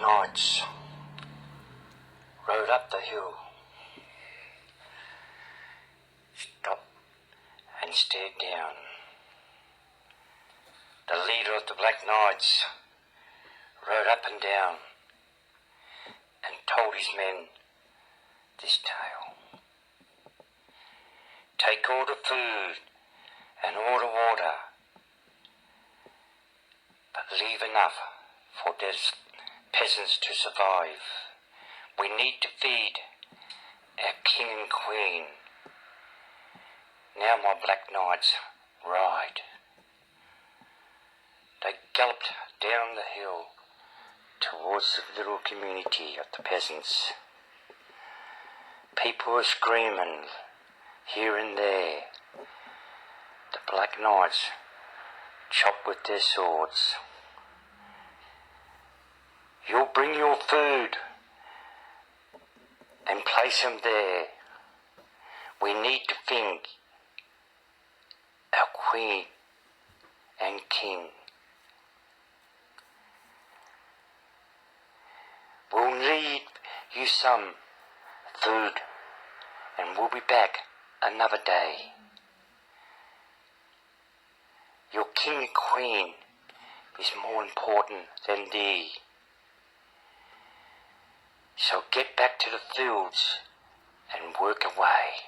Knights rode up the hill, stopped and stared down. The leader of the Black Knights rode up and down and told his men this tale. Take all the food and all the water, but leave enough for these peasants to survive. We need to feed our king and queen. Now my Black Knights ride. They galloped down the hill towards the little community of the peasants. People were screaming here and there. The Black Knights chopped with their swords. You'll bring your food and place them there. We need to feed our queen and king. We'll need you some food and we'll be back another day. Your king and queen is more important than thee. So get back to the fields and work away.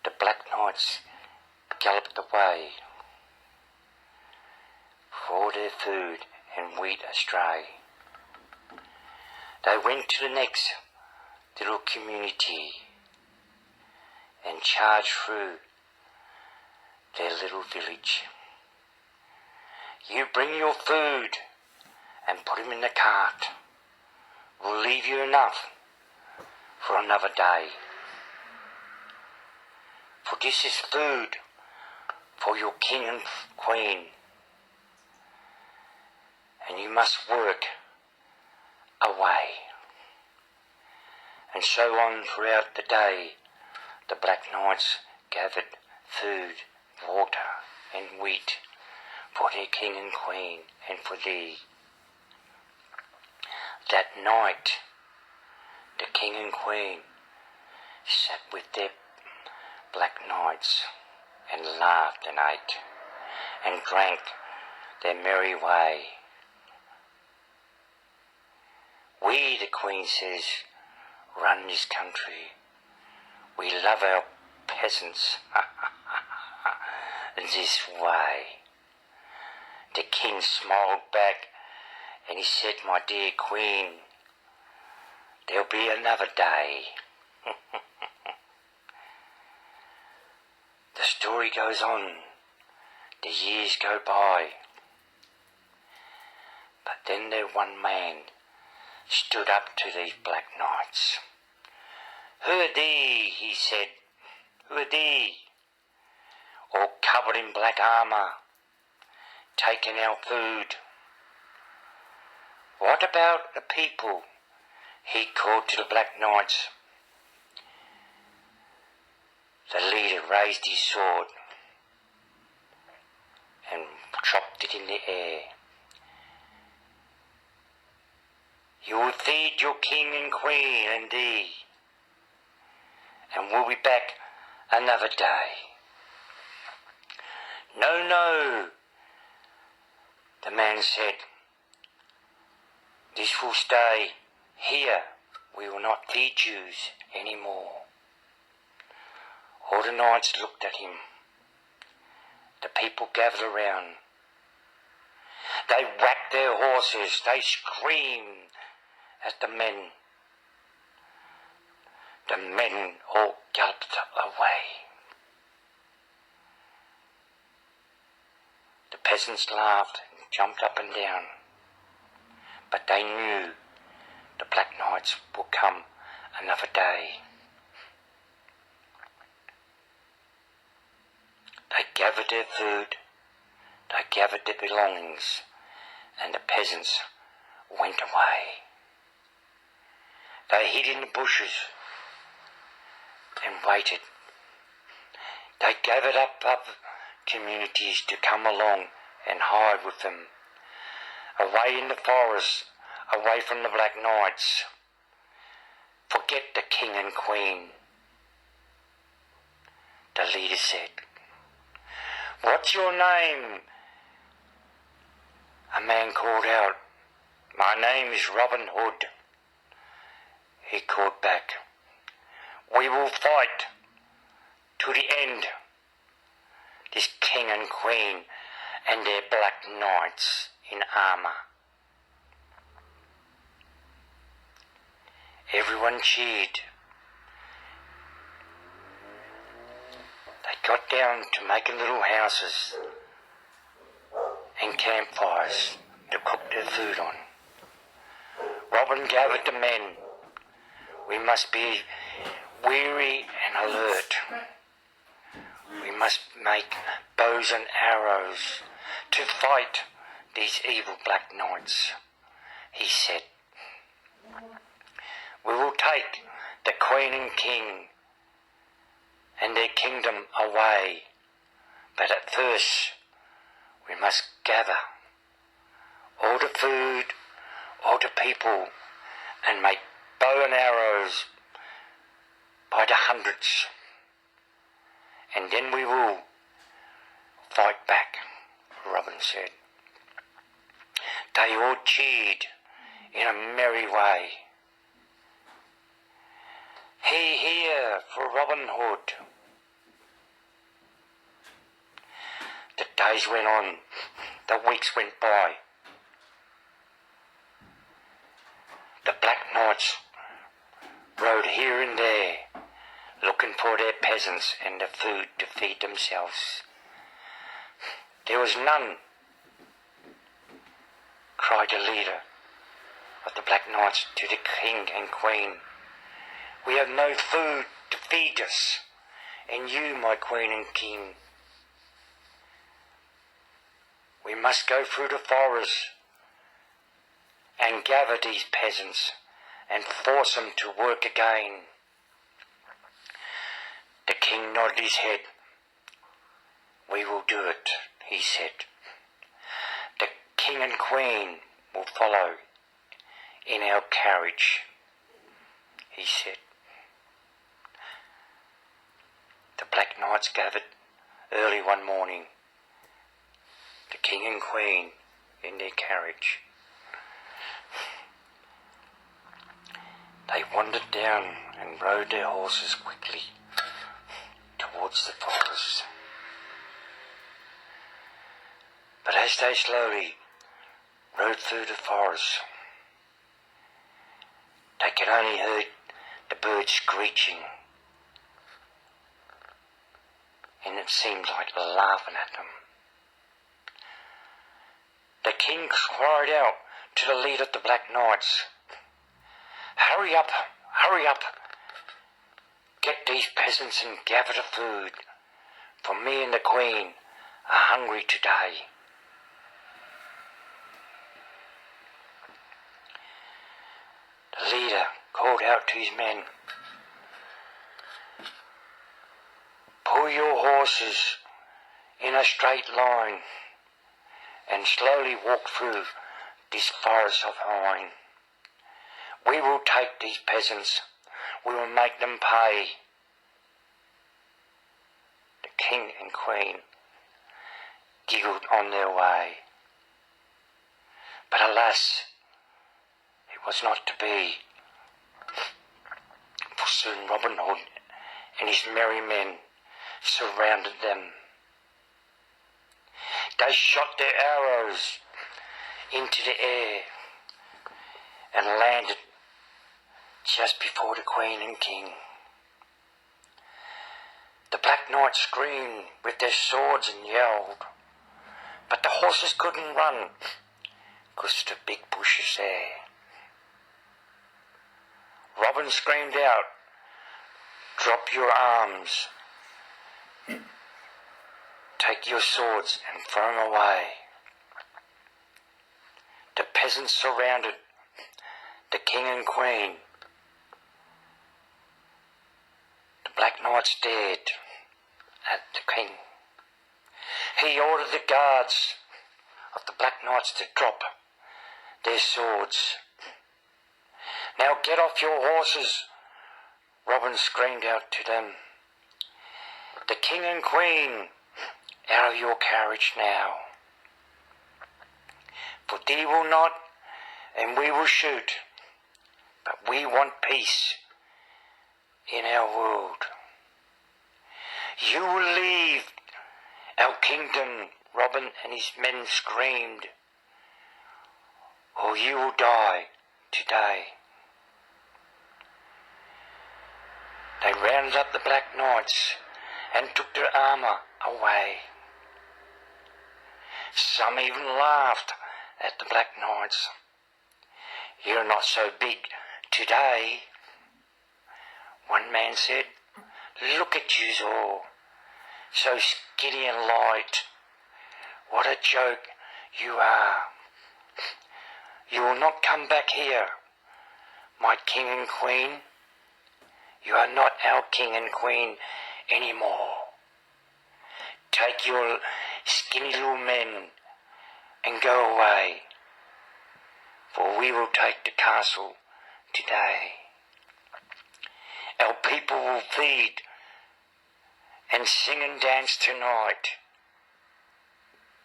The Black Knights galloped away for all their food and wheat astray. They went to the next little community and charged through their little village. You bring your food and put him in the cart. We'll leave you enough for another day. For this is food for your king and queen. And you must work away. And so on throughout the day, the Black Knights gathered food, water and wheat for their king and queen and for thee. That night, the king and queen sat with their Black Knights and laughed and ate and drank their merry way. We, the Queen says, run this country. We love our peasants this way. The king smiled back and he said, my dear Queen, there'll be another day. The story goes on. The years go by. But then there one man stood up to these Black Knights. Who are thee? He said. Who are thee? All covered in black armour, taking our food. What about the people? He called to the Black Knights. The leader raised his sword and dropped it in the air. You will feed your king and queen and thee, and we'll be back another day. No, no, the man said. This will stay here. We will not feed you any more. All the knights looked at him. The people gathered around. They whacked their horses. They screamed at the men. The men all galloped away. The peasants laughed and jumped up and down. But they knew the Black Knights would come another day. They gathered their food, they gathered their belongings, and the peasants went away. They hid in the bushes and waited. They gathered up other communities to come along and hide with them. away in the forest, away from the Black Knights. Forget the king and queen. The leader said, "What's your name?" A man called out, "My name is Robin Hood." He called back, "We will fight to the end, this king and queen and their black knights in armour." Everyone cheered. They got down to making little houses and campfires to cook their food on. Robin gathered the men. "We must be weary and alert. We must make bows and arrows to fight these evil black knights," he said. "We will take the queen and king and their kingdom away, but at first we must gather all the food, all the people, and make bow and arrows by the hundreds, and then we will fight back," Robin said. They all cheered in a merry way. "Hear, hear for Robin Hood." The days went on, the weeks went by. The Black Knights rode here and there, looking for their peasants and the food to feed themselves. "There was none," cried the leader of the Black Knights to the king and queen. "We have no food to feed us, and you, my queen and king. We must go through the forest and gather these peasants and force them to work again." The king nodded his head. "We will do it," he said. "The king and queen will follow in our carriage," he said. The Black Knights gathered early one morning, the king and queen in their carriage. They wandered down and rode their horses quickly towards the forest. But as they slowly rode through the forest, they could only hear the birds screeching, and it seemed like laughing at them. The king cried out to the leader of the Black Knights, "Hurry up, hurry up. Get these peasants and gather the food, for me and the queen are hungry today." The leader called out to his men, "Pull your horses in a straight line and slowly walk through this forest of mine. We will take these peasants. We will make them pay." The king and queen giggled on their way. But alas, it was not to be. For soon Robin Hood and his merry men surrounded them. They shot their arrows into the air and landed just before the queen and king. The Black Knights screamed with their swords and yelled, but the horses couldn't run because of the big bushes there. Robin screamed out, "Drop your arms. Take your swords and throw them away." The peasants surrounded the king and queen. The Black Knight stared at the king. He ordered the guards of the Black Knights to drop their swords. "Now get off your horses," Robin screamed out to them. "The king and queen, out of your carriage now. For thee will not, and we will shoot, but we want peace in our world. You will leave our kingdom," Robin and his men screamed, "or you will die today." They rounded up the Black Knights and took their armour away. Some even laughed at the Black Knights. "You're not so big today," one man said. "Look at yous all, so skinny and light. What a joke you are. You will not come back here, my king and queen. You are not our king and queen anymore. Take your skinny little men and go away, for we will take the castle today. Our people will feed and sing and dance tonight,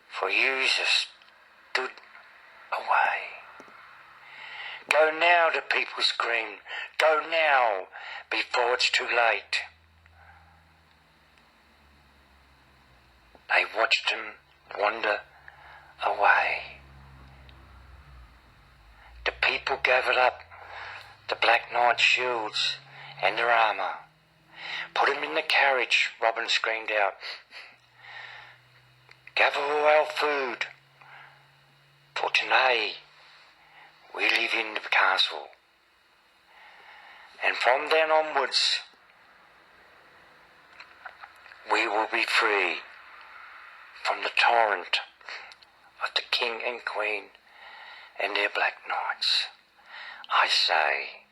for yous have stood away." "Go now," the people screamed. "Go now, before it's too late." They watched him wander away. The people gathered up the Black Knight's shields and their armour. "Put him in the carriage," Robin screamed out. "Gather all our food, for today we live in the castle. And from then onwards, we will be free from the tyrant of the king and queen and their Black Knights. I say,